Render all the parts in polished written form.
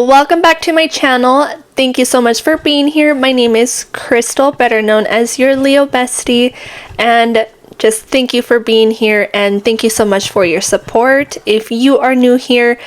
Welcome back to my channel. Thank you so much for being here. My name is Krystal, better known as your Leo bestie, and just thank you for being here and thank you so much for your support. If you are new here,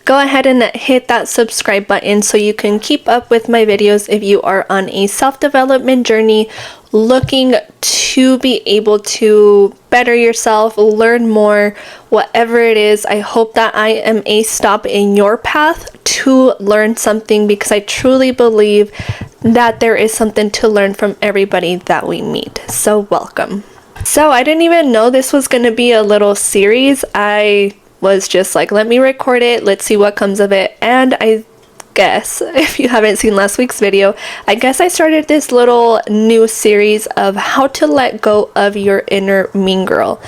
go ahead and hit that subscribe button so you can keep up with my videos if you are on a self-development journey looking to be able to better yourself, learn more, whatever it is. I hope that I am a stop in your path to learn something, because I truly believe that there is something to learn from everybody that we meet. So welcome. So I didn't even know this was going to be a little series. I was just like, let me record it, let's see what comes of it. And I guess, if you haven't seen last week's video, I guess I started this little new series of how to let go of your inner mean girl.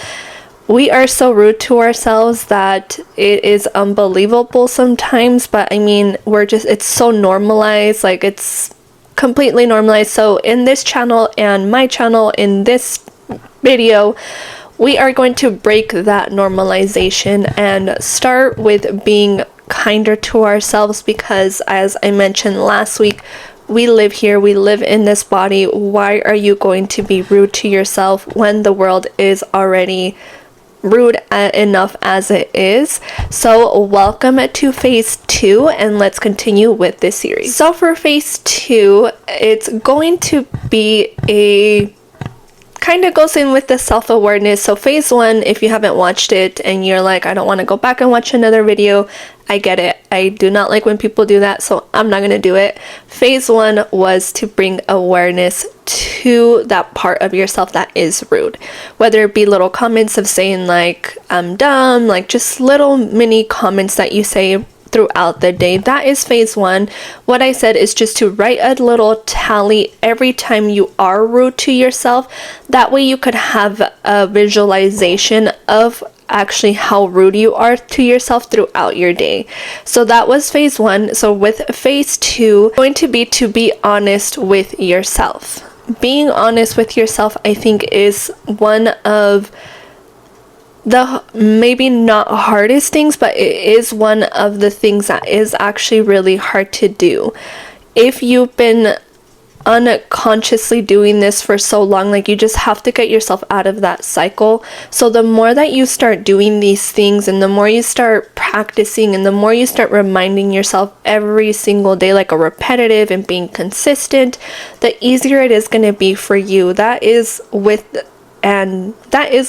We are so rude to ourselves that it is unbelievable sometimes, but I mean, it's so normalized, like it's completely normalized. So in this channel and my channel, in this video, we are going to break that normalization and start with being kinder to ourselves, because as I mentioned last week, we live here, we live in this body. Why are you going to be rude to yourself when the world is already rude enough as it is? So welcome to phase 2, and let's continue with this series. So for phase 2, it's going to be a kind of goes in with the self-awareness. So phase 1, if you haven't watched it and you're like, I don't want to go back and watch another video, I get it. I do not like when people do that, so I'm not going to do it. Phase 1 was to bring awareness to that part of yourself that is rude, whether it be little comments of saying like, I'm dumb, like just little mini comments that you say throughout the day. That is phase 1. What I said is just to write a little tally every time you are rude to yourself. That way you could have a visualization of actually how rude you are to yourself throughout your day. So that was phase 1. So with phase 2, going to be honest with yourself. Being honest with yourself, I think, is one of the maybe not hardest things, but it is one of the things that is actually really hard to do. If you've been unconsciously doing this for so long, like you just have to get yourself out of that cycle. So the more that you start doing these things, and the more you start practicing, and the more you start reminding yourself every single day, like a repetitive and being consistent, the easier it is going to be for you. That is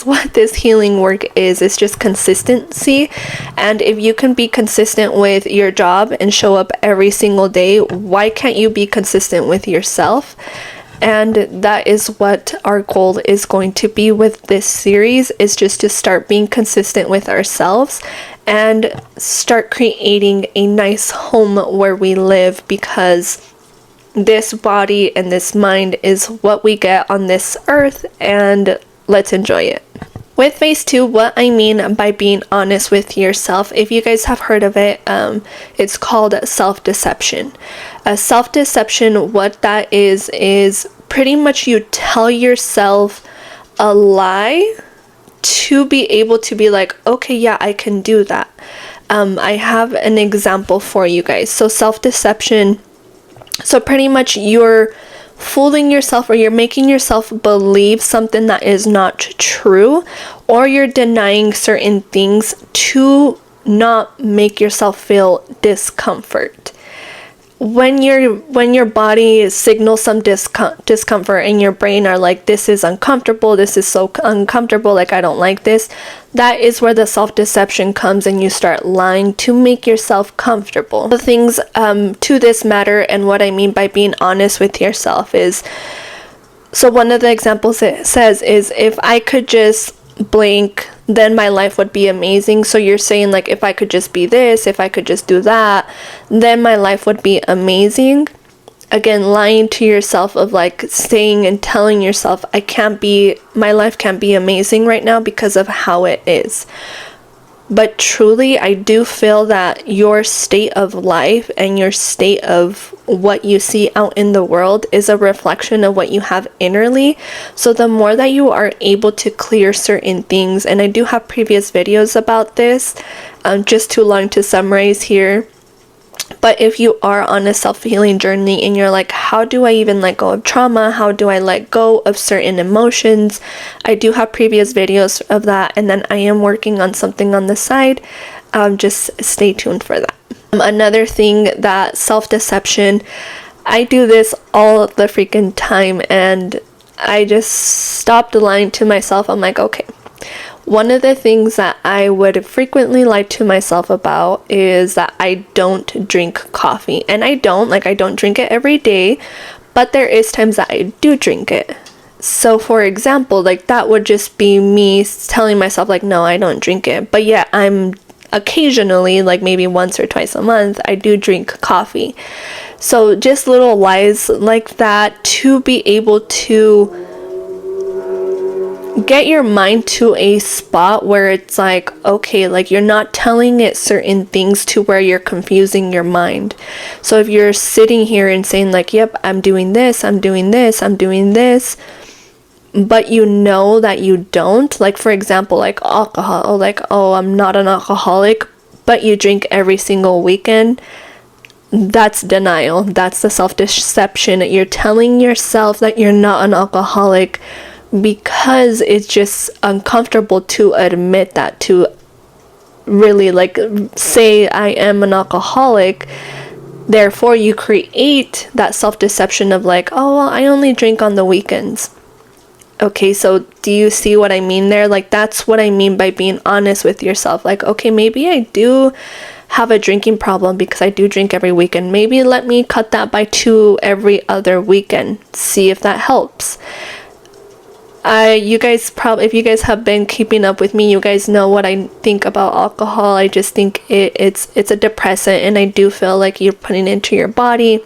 what this healing work is. It's just consistency. And if you can be consistent with your job and show up every single day, why can't you be consistent with yourself? And that is what our goal is going to be with this series, is just to start being consistent with ourselves and start creating a nice home where we live, because this body and this mind is what we get on this earth, and let's enjoy it. With phase 2, what I mean by being honest with yourself, if you guys have heard of it, it's called self-deception. Self-deception, what that is pretty much you tell yourself a lie to be able to be like, okay, yeah, I can do that. I have an example for you guys. So self-deception, so pretty much you're fooling yourself, or you're making yourself believe something that is not true, or you're denying certain things to not make yourself feel discomfort. When your body signals some discomfort, and your brain are like, this is uncomfortable, this is so uncomfortable, like I don't like this, that is where the self-deception comes, and you start lying to make yourself comfortable. The things to this matter, and what I mean by being honest with yourself is, so one of the examples it says is, if I could just blank, then my life would be amazing. So you're saying like, if I could just be this, if I could just do that, then my life would be amazing. Again, lying to yourself, of like saying and telling yourself, my life can't be amazing right now because of how it is. But truly, I do feel that your state of life and your state of what you see out in the world is a reflection of what you have innerly. So the more that you are able to clear certain things, and I do have previous videos about this, just too long to summarize here, But if you are on a self-healing journey and you're like, how do I even let go of trauma? How do I let go of certain emotions? I do have previous videos of that, and then I am working on something on the side. Just stay tuned for that. Another thing, that self-deception, I do this all the freaking time, and I just stopped lying to myself. I'm like, okay. One of the things that I would frequently lie to myself about is that I don't drink coffee. And I don't drink it every day, but there is times that I do drink it. So for example, like that would just be me telling myself like, no, I don't drink it. But yeah, I'm occasionally, like maybe once or twice a month, I do drink coffee. So just little lies like that to be able to get your mind to a spot where it's like, okay, like you're not telling it certain things to where you're confusing your mind. So if you're sitting here and saying like, yep, I'm doing this, I'm doing this, I'm doing this, but you know that you don't, like for example, like alcohol, like, oh, I'm not an alcoholic, but you drink every single weekend, that's denial. That's the self-deception. You're telling yourself that you're not an alcoholic because it's just uncomfortable to admit that, to really like say I am an alcoholic. Therefore you create that self-deception of like, oh well, I only drink on the weekends. Okay, so do you see what I mean there? Like that's what I mean by being honest with yourself. Like, okay, maybe I do have a drinking problem because I do drink every weekend. Maybe let me cut that by 2 every other weekend. See if that helps. You guys if you guys have been keeping up with me, you guys know what I think about alcohol. I just think it's a depressant, and I do feel like you're putting it into your body.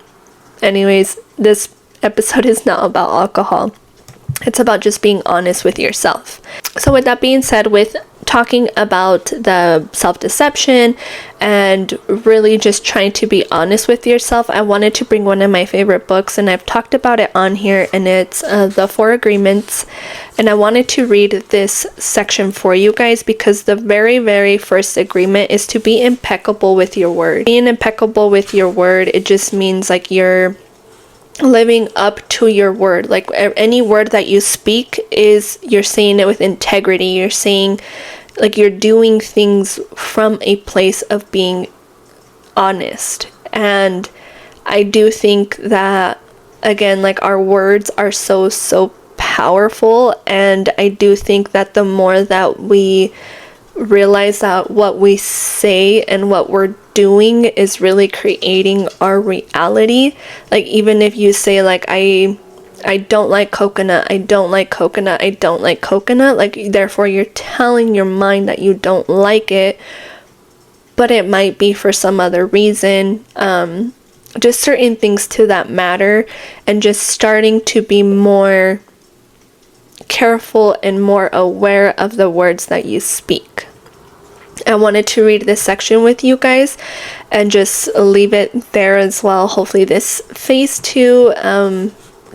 Anyways, this episode is not about alcohol. It's about just being honest with yourself. So with that being said, with talking about the self-deception and really just trying to be honest with yourself, I wanted to bring one of my favorite books, and I've talked about it on here, and it's The 4 Agreements. And I wanted to read this section for you guys because the very, very first agreement is to be impeccable with your word. Being impeccable with your word, it just means like you're living up to your word. Like any word that you speak you're saying it with integrity. You're saying like you're doing things from a place of being honest. And I do think that, again, like our words are so powerful, and I do think that the more that we realize that what we say and what we're doing is really creating our reality. Like even if you say like I don't like coconut, I don't like coconut, I don't like coconut, like therefore you're telling your mind that you don't like it, but it might be for some other reason. Just certain things to that matter, and just starting to be more careful and more aware of the words that you speak. I wanted to read this section with you guys and just leave it there as well. Hopefully this phase 2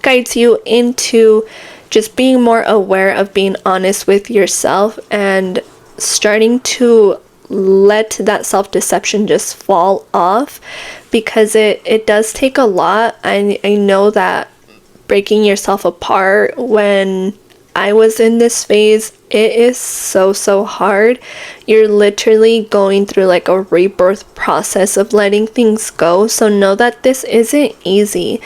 guides you into just being more aware of being honest with yourself and starting to let that self-deception just fall off, because it does take a lot. I know that breaking yourself apart, when I was in this phase, it is so hard. You're literally going through like a rebirth process of letting things go. So know that this isn't easy.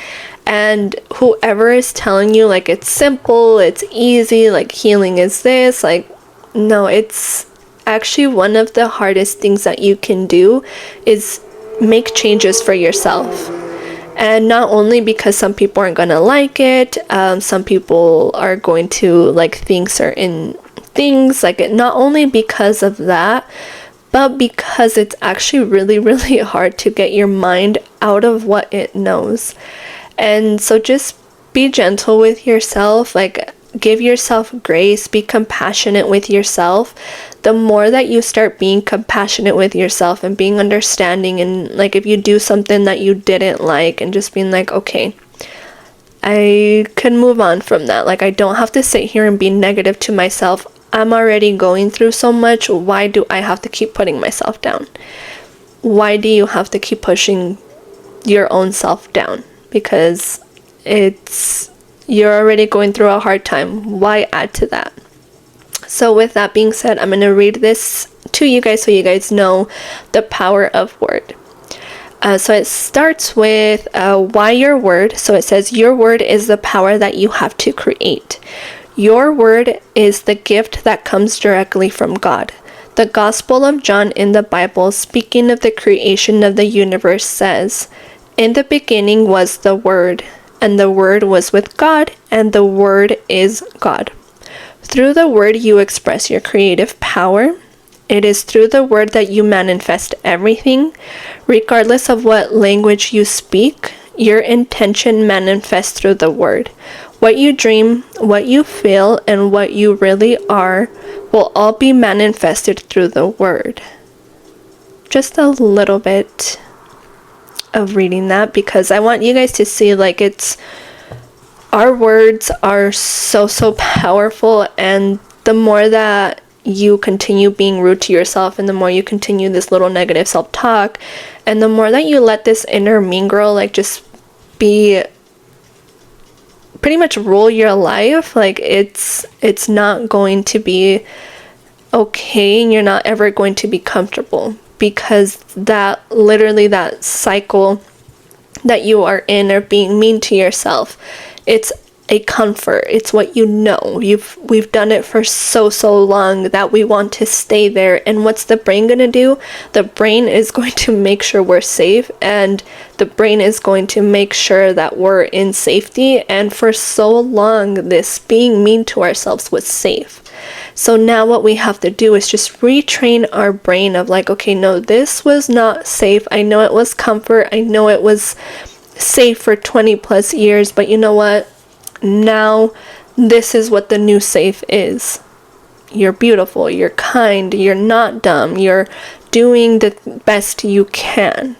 And whoever is telling you like it's simple, it's easy, like healing is this, like no, it's actually one of the hardest things that you can do is make changes for yourself. And not only because some people aren't going to like it, some people are going to like think certain things, like not only because of that, but because it's actually really hard to get your mind out of what it knows. And so just be gentle with yourself, like give yourself grace, be compassionate with yourself. The more that you start being compassionate with yourself and being understanding, and like if you do something that you didn't like, and just being like, okay, I can move on from that. Like I don't have to sit here and be negative to myself. I'm already going through so much. Why do I have to keep putting myself down? Why do you have to keep pushing your own self down, because you're already going through a hard time. Why add to that? So with that being said, I'm going to read this to you guys so you guys know the power of word. So it starts with why your word. So it says, your word is the power that you have to create. Your word is the gift that comes directly from God. The Gospel of John in the Bible, speaking of the creation of the universe, says, in the beginning was the Word, and the Word was with God, and the Word is God. Through the Word you express your creative power. It is through the Word that you manifest everything. Regardless of what language you speak, your intention manifests through the Word. What you dream, what you feel, and what you really are will all be manifested through the Word. Just a little bit of reading that, because I want you guys to see, like, our words are so powerful, and the more that you continue being rude to yourself, and the more you continue this little negative self-talk, and the more that you let this inner mean girl, like, just be pretty much rule your life, like, it's not going to be okay, and you're not ever going to be comfortable, because that cycle that you are in, or being mean to yourself, it's a comfort. It's what you know. We've done it for so long that we want to stay there. And what's the brain going to do? The brain is going to make sure we're safe, and the brain is going to make sure that we're in safety. And for so long, this being mean to ourselves was safe. So now what we have to do is just retrain our brain of, like, okay, no, this was not safe. I know it was comfort. I know it was safe for 20 plus years, but you know what? Now this is what the new safe is. You're beautiful, you're kind, you're not dumb, you're doing the best you can.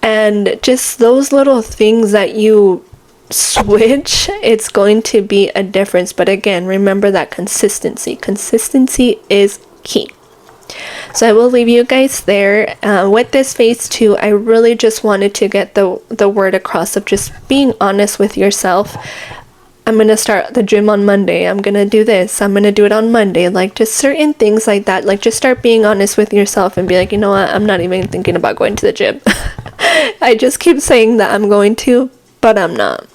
And just those little things that you switch, it's going to be a difference. But again, remember that consistency is key. So I will leave you guys there. With this phase 2, I really just wanted to get the word across of just being honest with yourself. I'm going to start the gym on Monday. I'm going to do this. I'm going to do it on Monday. Like, just certain things like that. Like, just start being honest with yourself and be like, you know what? I'm not even thinking about going to the gym. I just keep saying that I'm going to, but I'm not.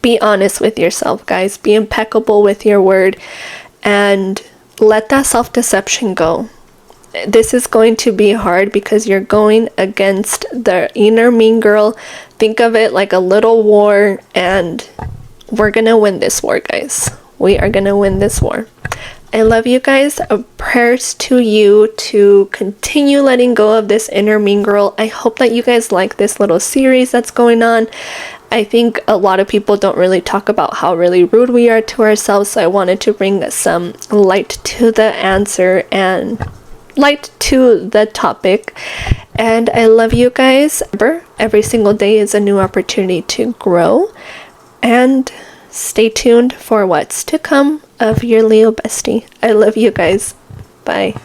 Be honest with yourself, guys. Be impeccable with your word, and let that self-deception go. This is going to be hard because you're going against the inner mean girl. Think of it like a little war, and we're gonna win this war, guys. We are gonna win this war. I love you guys. Prayers to you to continue letting go of this inner mean girl. I hope that you guys like this little series that's going on. I think a lot of people don't really talk about how really rude we are to ourselves, so I wanted to bring some light to the answer and light to the topic. And I love you guys. Remember, every single day is a new opportunity to grow, and stay tuned for what's to come of your Leo bestie. I love you guys. Bye.